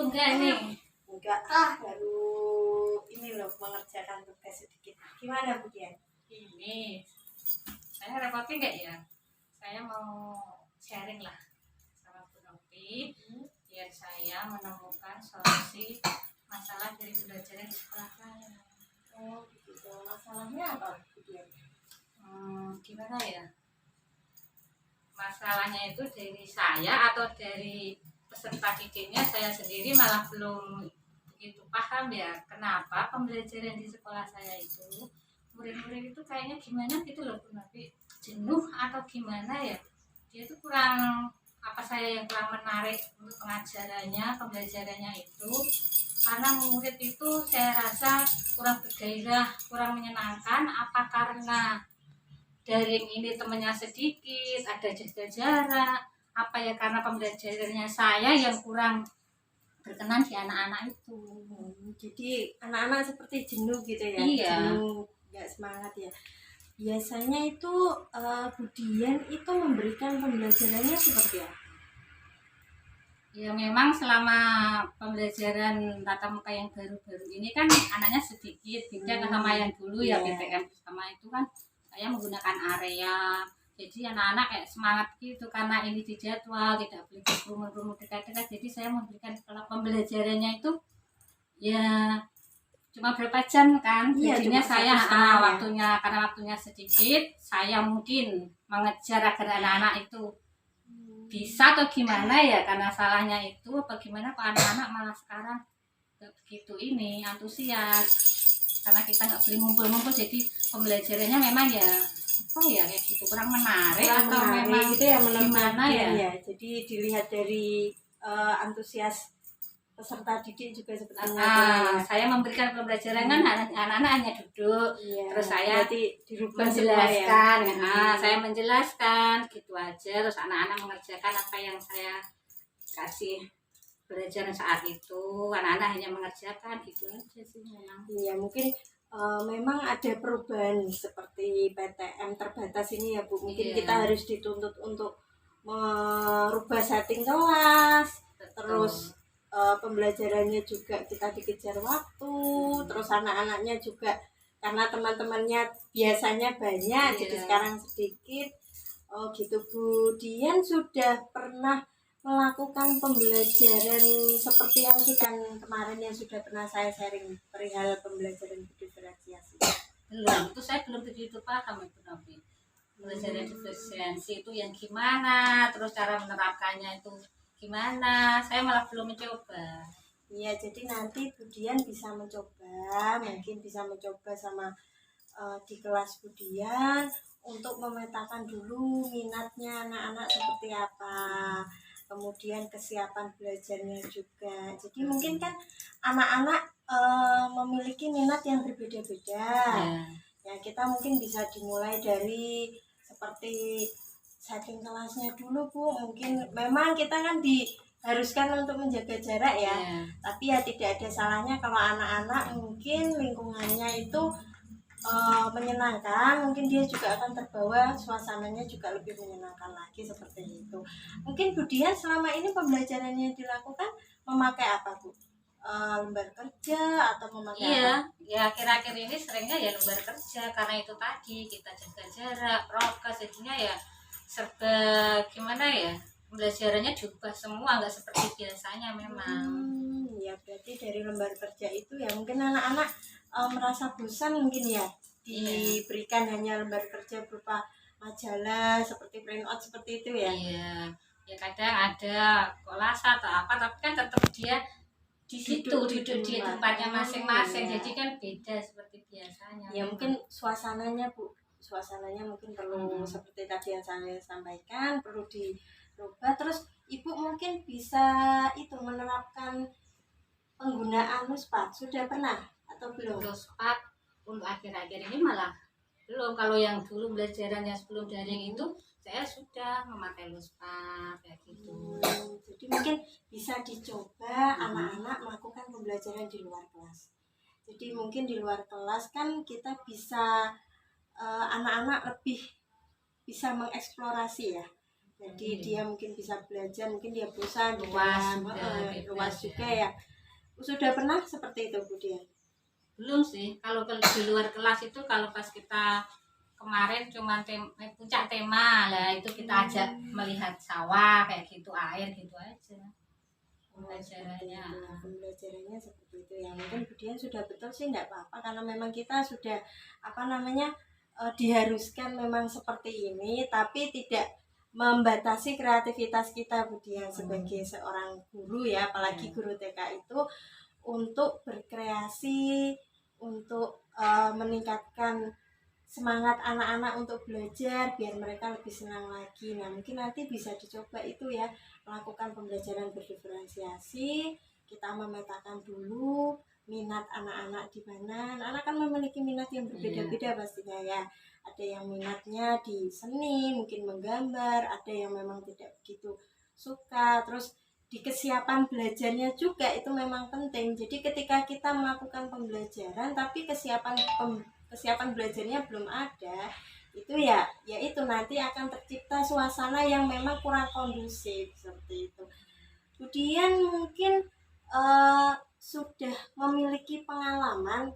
enggak nih? Enggak, baru ini loh mengerjakan tugas sedikit. Gimana Bu Dian? Ini saya repotin nggak ya? Saya mau sharing lah sama Bu Novi biar saya menemukan solusi masalah dari pembelajaran di sekolah saya. Oh gitu, masalahnya apa Bu Dian? Gimana ya? Masalahnya itu dari saya atau dari peserta didiknya, saya sendiri malah belum begitu paham ya kenapa pembelajaran di sekolah saya itu murid-murid itu kayaknya gimana gitu loh Bu Novi, jenuh atau gimana ya, dia itu kurang apa, saya yang kurang menarik untuk pengajarannya, pembelajarannya itu karena murid itu saya rasa kurang bergairah, kurang menyenangkan. Apa karena daring ini temannya sedikit, ada jaga jarak, apa ya karena pembelajarannya saya yang kurang berkenan di anak-anak itu. Jadi anak-anak seperti jenuh gitu ya? Iya. Jenuh, nggak semangat ya. Biasanya itu Bu Dian itu memberikan pembelajarannya seperti apa? Ya memang selama pembelajaran tatap muka yang baru-baru ini kan anaknya sedikit, beda kan sama yang dulu ya PTM sama itu kan saya menggunakan area. Jadi anak-anak kayak semangat gitu karena ini dijadwal, tidak boleh berkerumun dekat-dekat. Jadi saya memberikan kalau pembelajarannya itu ya cuma berapa jam kan, jadinya saya waktunya karena waktunya sedikit, saya mungkin mengejar agar anak-anak itu bisa atau gimana ya, karena salahnya itu bagaimana kok anak-anak malah sekarang gak begitu ini antusias karena kita nggak boleh ngumpul-ngumpul, jadi pembelajarannya memang ya apa ya kayak gitu kurang menarik atau memang itu yang gimana ya. Jadi dilihat dari antusias peserta didik juga seperti itu. Saya memberikan pembelajaran kan anak-anak hanya duduk, terus saya menjelaskan, saya menjelaskan gitu aja, terus anak-anak mengerjakan apa yang saya kasih pelajaran saat itu, anak-anak hanya mengerjakan gitu aja sih memang. Iya mungkin memang ada perubahan seperti PTM terbatas ini ya Bu, mungkin kita harus dituntut untuk merubah setting kelas. Betul. Terus pembelajarannya juga kita dikejar waktu, terus anak-anaknya juga karena teman-temannya biasanya banyak, jadi sekarang sedikit. Oh gitu Bu Dian sudah pernah melakukan pembelajaran seperti yang sudah kemarin yang sudah pernah saya sharing perihal pembelajaran diferensiasi? Belum, itu saya belum begitu paham Ibu Novi. Pembelajaran diferensiasi itu yang gimana, terus cara menerapkannya itu gimana, saya malah belum mencoba. Iya, jadi nanti Bu Dian bisa mencoba, mungkin bisa mencoba sama di kelas Bu Dian untuk memetakan dulu minatnya anak-anak seperti apa, kemudian kesiapan belajarnya juga. Jadi mungkin kan anak-anak memiliki minat yang berbeda-beda. Ya kita mungkin bisa dimulai dari seperti setting kelasnya dulu Bu. Mungkin memang kita kan diharuskan untuk menjaga jarak ya. Tapi ya tidak ada salahnya kalau anak-anak mungkin lingkungannya itu menyenangkan, mungkin dia juga akan terbawa, suasananya juga lebih menyenangkan lagi seperti itu. Mungkin Bu Dian selama ini pembelajarannya dilakukan memakai apa Bu? Lembar kerja atau memakai apa? Ya akhir-akhir ini seringnya ya lembar kerja, karena itu tadi kita jaga jarak, prokes, jadinya ya serba gimana ya, pembelajarannya diubah semua, nggak seperti biasanya memang. Ya berarti dari lembar kerja itu ya mungkin anak-anak merasa bosan mungkin ya diberikan hanya lembar kerja berupa majalah seperti printout seperti itu ya. Ya kadang ada kolase atau apa, tapi kan tetap dia di situ duduk di tempatnya masing-masing, jadi kan beda seperti biasanya. Ya mungkin suasananya Bu, suasananya mungkin perlu seperti tadi yang saya sampaikan, perlu dirubah. Terus Ibu mungkin bisa itu menerapkan penggunaan Nuspad, sudah pernah atau belum? Nuspad untuk akhir-akhir ini malah belum. Kalau yang dulu belajarannya sebelum daring itu saya sudah memakai Nuspad kayak gitu. Jadi mungkin bisa dicoba anak-anak melakukan pembelajaran di luar kelas. Jadi mungkin di luar kelas kan kita bisa anak-anak lebih bisa mengeksplorasi ya. Jadi dia mungkin bisa belajar, mungkin dia bosan di Luas dalam juga, luas bebas juga ya. ya. Sudah pernah seperti itu Bu Dian? Belum sih, kalau di luar kelas itu kalau pas kita kemarin cuma puncak tema lah, itu kita ajak melihat sawah kayak gitu, air gitu aja Seperti pembelajarannya. itu ya, pembelajarannya seperti itu ya. Mungkin Bu Dian sudah betul sih, enggak apa-apa karena memang kita sudah apa namanya diharuskan memang seperti ini, tapi tidak membatasi kreativitas kita Bu Dian sebagai seorang guru ya, apalagi guru TK itu untuk berkreasi, untuk meningkatkan semangat anak-anak untuk belajar biar mereka lebih senang lagi. Nah, mungkin nanti bisa dicoba itu ya, melakukan pembelajaran berdiferensiasi. Kita memetakan dulu minat anak-anak di mana. Anak-anak kan memiliki minat yang berbeda-beda pastinya ya. Ada yang minatnya di seni, mungkin menggambar, ada yang memang tidak begitu suka. Terus di kesiapan belajarnya juga itu memang penting. Jadi ketika kita melakukan pembelajaran tapi kesiapan belajarnya belum ada, itu ya itu nanti akan tercipta suasana yang memang kurang kondusif seperti itu. Kemudian mungkin sudah memiliki pengalaman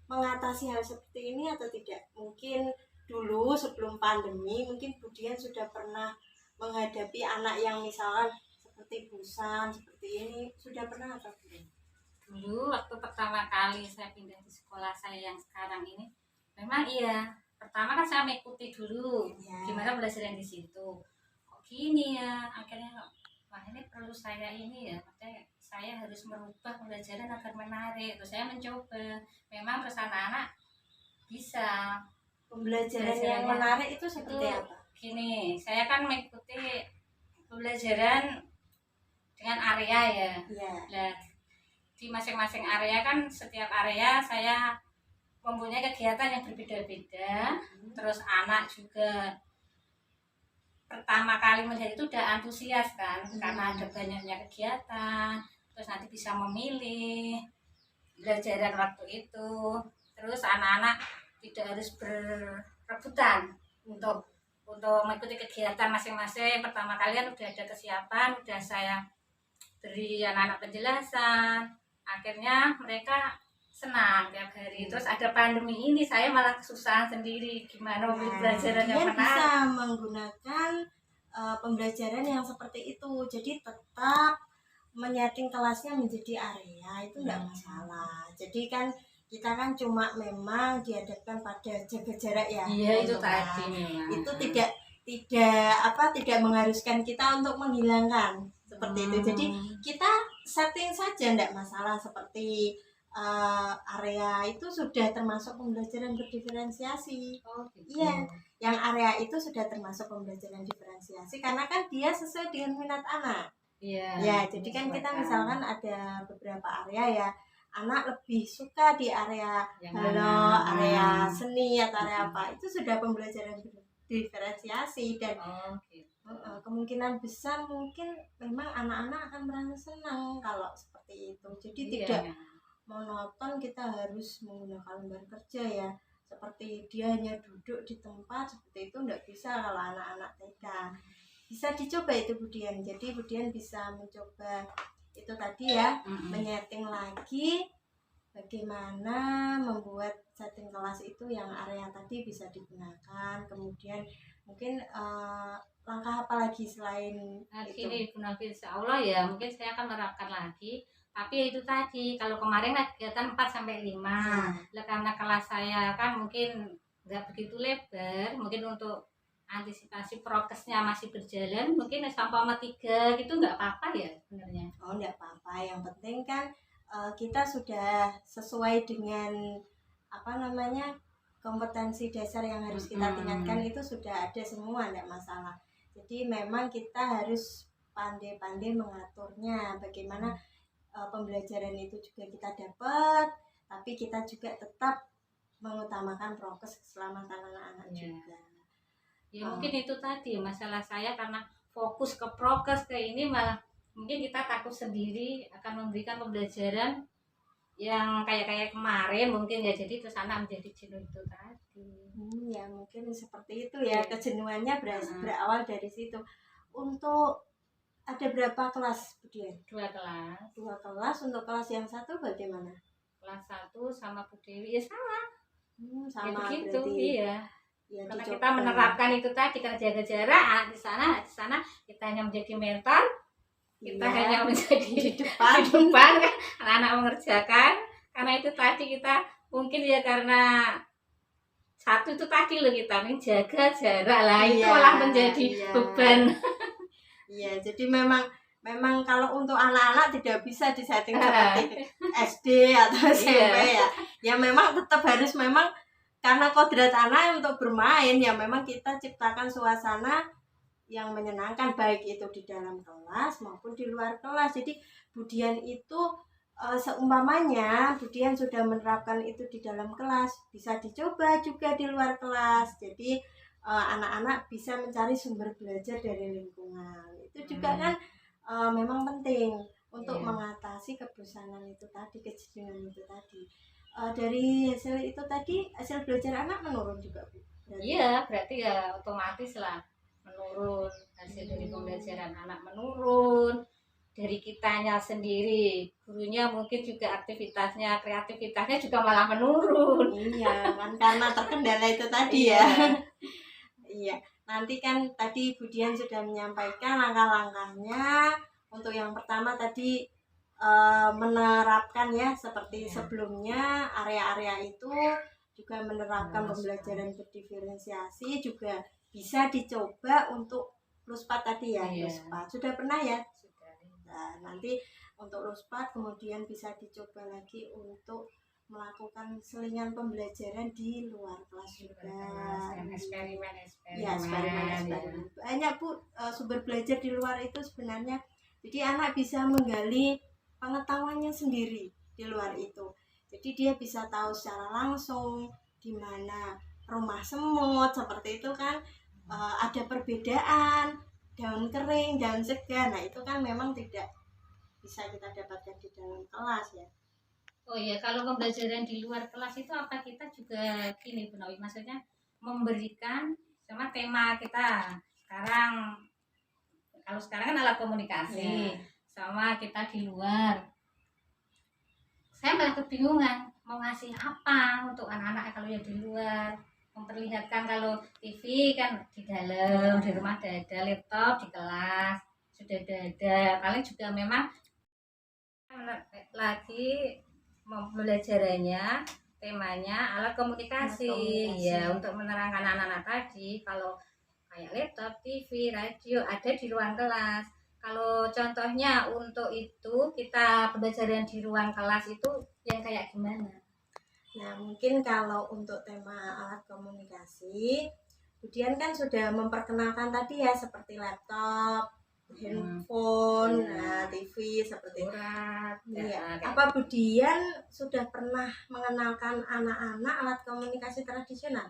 mengatasi hal seperti ini atau tidak? Mungkin dulu sebelum pandemi mungkin Budian sudah pernah menghadapi anak yang misalkan seperti bosan seperti ini, sudah pernah atau belum? Dulu waktu pertama kali saya pindah di sekolah saya yang sekarang ini, memang iya. Pertama kan saya mengikuti dulu Ya. gimana belajarnya di situ. Kok gini ya? Akhirnya wah ini perlu saya ini ya. Maksudnya saya harus merubah pembelajaran agar menarik. Terus saya mencoba. Memang terus anak-anak bisa. Pembelajaran yang menarik itu seperti Itu apa? gini, saya kan mengikuti pembelajaran dengan area ya. Ya. Nah, di masing-masing area kan setiap area saya mempunyai kegiatan yang berbeda-beda. Terus anak juga pertama kali melihat itu udah antusias kan, karena ada banyaknya kegiatan. Terus nanti bisa memilih belajaran waktu itu. Terus anak-anak tidak harus berebutan untuk mengikuti kegiatan masing-masing. Pertama kali kan udah ada kesiapan, udah saya beri anak-anak penjelasan, akhirnya mereka senang tiap hari. Terus ada pandemi ini saya malah kesusahan sendiri gimana mau pembelajaran yang dia menarik. bisa menggunakan pembelajaran yang seperti itu, jadi tetap menyeting kelasnya menjadi area itu enggak masalah. Jadi kan kita kan cuma memang dihadapkan pada jaga jarak ya. Iya itu tadi memang. Itu tidak mengharuskan kita untuk menghilangkan seperti itu. Jadi kita setting saja enggak masalah, seperti area itu sudah termasuk pembelajaran berdiferensiasi. Gitu. Iya, yang area itu sudah termasuk pembelajaran diferensiasi karena kan dia sesuai dengan minat anak. Iya. Ya, jadi kan kita misalkan ada beberapa area ya, anak lebih suka di area area seni atau area apa, itu sudah pembelajaran diferensiasi dan Gitu. kemungkinan besar mungkin memang anak-anak akan merasa senang kalau seperti itu. Jadi tidak monoton kita harus menggunakan lembar kerja ya, seperti dia hanya duduk di tempat seperti itu enggak bisa kalau anak-anak TK. Bisa dicoba itu Budian. Jadi Budian bisa mencoba itu tadi ya, menyeting lagi bagaimana membuat setting kelas itu yang area tadi bisa digunakan. Kemudian mungkin langkah apa lagi selain itu? Gini Bu Nafi, insya Allah ya mungkin saya akan menerapkan lagi. Tapi itu tadi, kalau kemarin kegiatan 4-5 karena kelas saya kan mungkin nggak begitu lebar, mungkin untuk antisipasi prokesnya masih berjalan, mungkin sampai 3 gitu nggak apa-apa ya sebenarnya. Oh nggak apa-apa, yang penting kan kita sudah sesuai dengan apa namanya kompetensi dasar yang harus kita tingkatkan itu sudah ada semua, nggak masalah. Jadi memang kita harus pandai-pandai mengaturnya, bagaimana pembelajaran itu juga kita dapat, tapi kita juga tetap mengutamakan prokes keselamatan anak-anak juga. Ya mungkin itu tadi masalah saya, karena fokus ke prokes ke ini malah mungkin kita takut sendiri akan memberikan pembelajaran yang kayak kemarin mungkin ya, jadi terus anak menjadi jenuh itu tadi. Ya mungkin seperti itu ya, Iya. kejenuhannya Heeh. berawal dari situ. Untuk ada berapa kelas Budian? 2 kelas. 2 kelas. Untuk kelas yang satu bagaimana? Kelas 1 sama Bu Dewi ya sama. Ya Sama begitu, berarti iya. ya Karena kita dicoba. menerapkan itu tadi, karena jaga jarak di sana kita hanya menjadi mentor, kita Iya, hanya menjadi di depan. di depan kan, anak-anak mengerjakan. Karena itu tadi kita mungkin ya karena satu itu tadi loh, kita menjaga jarak lah, itu Iya, malah menjadi iya. beban. Iya, jadi memang kalau untuk anak-anak tidak bisa disetting seperti SD atau SMP ya. Ya memang tetap harus memang karena kodrat anak untuk bermain, ya memang kita ciptakan suasana yang menyenangkan baik itu di dalam kelas maupun di luar kelas. Jadi Budian itu seumpamanya Budian sudah menerapkan itu di dalam kelas, bisa dicoba juga di luar kelas. Jadi anak-anak bisa mencari sumber belajar dari lingkungan. Itu juga kan memang penting untuk mengatasi kebosanan itu tadi, kejenuhan itu tadi. Dari hasil itu tadi, hasil belajar anak menurun juga, Bu? Iya, berarti ya otomatis lah menurun, hasil dari pembelajaran anak menurun, dari kitanya sendiri, gurunya mungkin juga kreativitasnya juga malah menurun. Iya, kan karena terkendala itu tadi ya. Iya, nanti kan tadi Budian sudah menyampaikan langkah-langkahnya. Untuk yang pertama tadi menerapkan ya seperti sebelumnya, area-area itu juga menerapkan pembelajaran berdiferensiasi, juga bisa dicoba untuk Luspat tadi ya. Luspat sudah pernah ya. Nah, nanti untuk Luspat kemudian bisa dicoba lagi untuk melakukan selingan pembelajaran di luar kelas juga. Eksperimen. Ya, eksperimen. Banyak Bu sumber belajar di luar itu sebenarnya. Jadi anak bisa menggali pengetahuannya sendiri di luar itu. Jadi dia bisa tahu secara langsung di mana rumah semut seperti itu kan, ada perbedaan daun kering, daun segar. Nah, itu kan memang tidak bisa kita dapatkan di dalam kelas ya. Oh iya, kalau pembelajaran di luar kelas itu apa kita juga gini Bu Nawi, maksudnya memberikan sama tema kita sekarang, kalau sekarang kan alat komunikasi sama kita di luar, saya malah kebingungan mau ngasih apa untuk anak-anak kalau yang di luar, memperlihatkan kalau TV kan di dalam, di rumah ada laptop, di kelas sudah ada, paling juga memang lagi pembelajarannya temanya alat komunikasi. Ya, untuk menerangkan anak-anak tadi kalau kayak laptop, TV, radio ada di ruang kelas. Kalau contohnya untuk itu kita pembelajaran di ruang kelas itu yang kayak gimana? Nah, mungkin kalau untuk tema alat komunikasi, Budian kan sudah memperkenalkan tadi ya seperti laptop, handphone, TV seperti surat. Iya. Apa Budian sudah pernah mengenalkan anak-anak alat komunikasi tradisional?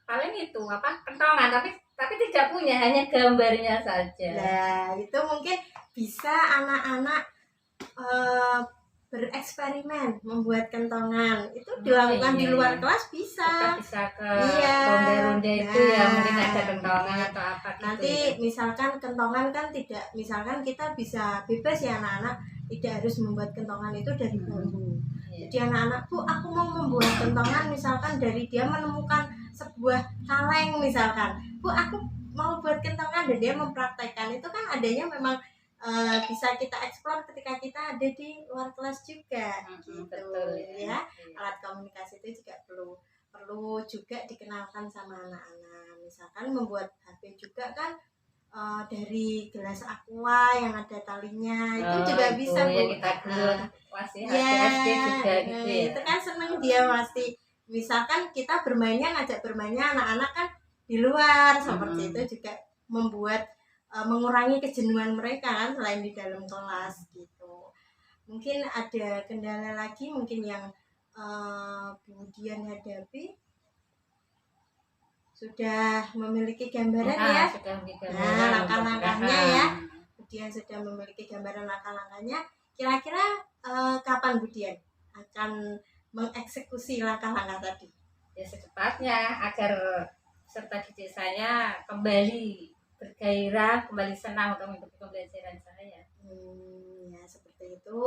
Paling itu apa kentongan, tapi tidak punya, hanya gambarnya saja. Nah, itu mungkin bisa anak-anak bereksperimen membuat kentongan itu dilakukan di luar kelas bisa. Kita bisa ke ronde-ronde itu ya, mungkin ada kentongan atau apa gitu. Nanti misalkan kentongan kan tidak, misalkan kita bisa bebas ya anak-anak, tidak harus membuat kentongan itu dari bambu. Jadi anak-anak Bu, aku mau membuat kentongan misalkan dari dia menemukan sebuah kaleng misalkan, Bu aku mau buat kentongan, dan dia mempraktekkan itu kan adanya memang bisa kita eksplor ketika kita ada di luar kelas juga gitu. Betul, ya. Alat komunikasi itu juga perlu juga dikenalkan sama anak-anak. Misalkan membuat HP juga kan dari gelas aqua yang ada talinya itu juga bisa Bu. Kita masih SD juga gitu ya. Itu kan seneng dia pasti. Misalkan kita ngajak bermainnya anak-anak kan di luar seperti itu juga membuat mengurangi kejenuhan mereka kan selain di dalam kelas gitu. Mungkin ada kendala lagi mungkin yang Budian hadapi. Sudah memiliki gambaran ya. Sudah memiliki gambaran langkah-langkahnya ya. Budian sudah memiliki gambaran langkah-langkahnya. Kira-kira kapan Budian akan mengeksekusi langkah-langkah tadi? Ya secepatnya agar peserta didik saya kembali bergairah, kembali senang untuk mengikuti pembelajaran saya. Ya seperti itu.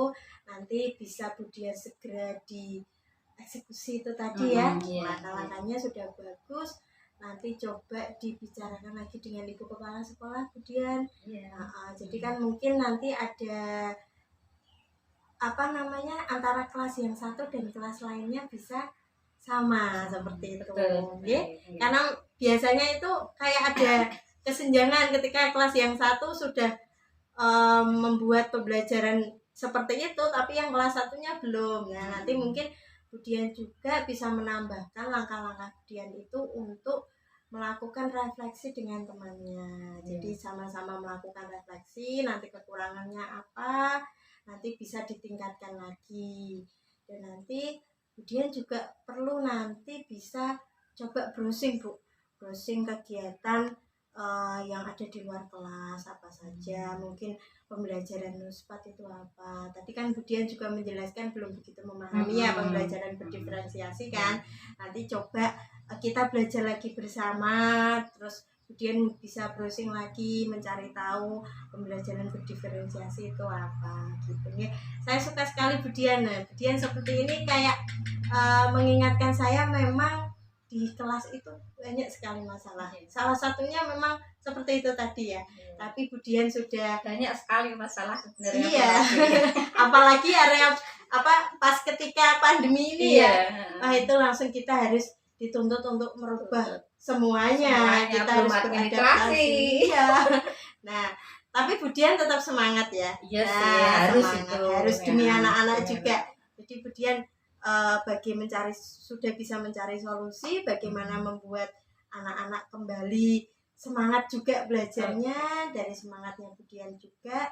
Nanti bisa Bu Dian segera dieksekusi itu tadi ya. Iya. Langkah-langkahnya sudah bagus. Nanti coba dibicarakan lagi dengan Ibu Kepala Sekolah Bu Dian. Iya. Jadi kan mungkin nanti ada antara kelas yang satu dan kelas lainnya bisa sama seperti itu. Karena biasanya itu kayak ada kesenjangan ketika kelas yang satu sudah membuat pembelajaran seperti itu, tapi yang kelas satunya belum. Nah, nanti mungkin Bu Dian juga bisa menambahkan langkah-langkah Bu Dian itu untuk melakukan refleksi dengan temannya. Jadi sama-sama melakukan refleksi, nanti kekurangannya apa, nanti bisa ditingkatkan lagi. Dan nanti Bu Dian juga perlu nanti bisa coba browsing Bu, browsing kegiatan yang ada di luar kelas apa saja, mungkin pembelajaran nuspat itu apa. Tadi kan Bu Dian juga menjelaskan belum begitu memahami ya pembelajaran berdiferensiasi kan. Nanti coba kita belajar lagi bersama, terus Bu Dian bisa browsing lagi mencari tahu pembelajaran berdiferensiasi itu apa gitu ya. Saya suka sekali Bu Dian. Nah, Bu Dian seperti ini kayak mengingatkan saya memang di kelas itu banyak sekali masalah. Salah satunya memang seperti itu tadi ya. Tapi Bu Dian sudah banyak sekali masalah sebenarnya. Iya. Apalagi area pas ketika pandemi ini ya. Nah, itu langsung kita harus dituntut untuk merubah semuanya. Kita harus beradaptasi. Iya. Nah, tapi Bu Dian tetap semangat ya. Iya sih, harus semangat. itu. Harus demi anak-anak juga. Jadi Bu Dian sudah bisa mencari solusi bagaimana membuat anak-anak kembali semangat juga belajarnya, dari semangatnya Bu Dian juga.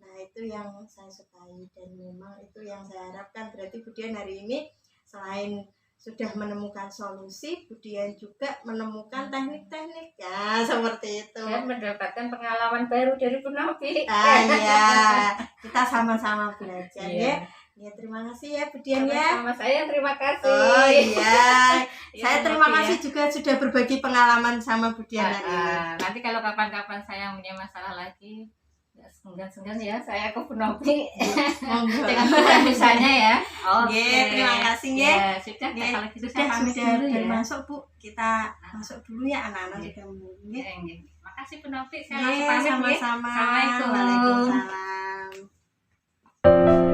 Nah, itu yang saya sukai dan memang itu yang saya harapkan. Berarti Bu Dian hari ini selain sudah menemukan solusi, Bu Dian juga menemukan teknik-teknik ya, seperti itu. Dan mendapatkan pengalaman baru dari Bu Novi. Iya, kita sama-sama belajar ya. Ya, terima kasih ya Bu Dian ya. Sama saya terima kasih. Oh iya. Saya terima kasih juga sudah berbagi pengalaman sama Bu Dian hari ini. Nanti kalau kapan-kapan saya punya masalah lagi, ya senggan-senggan ya saya ke Bu Novi. Dengan Tuhan misalnya ya. Oke, terima kasih ya. Sudah, kalau gitu sudah, saya pamit sudah dulu ya. masuk Bu. Kita masuk dulu ya, anak-anak sudah menunggu ya. Terima kasih Bu Novi. Saya langsung pamit ya. Sama-sama. Assalamualaikum. Waalaikumsalam.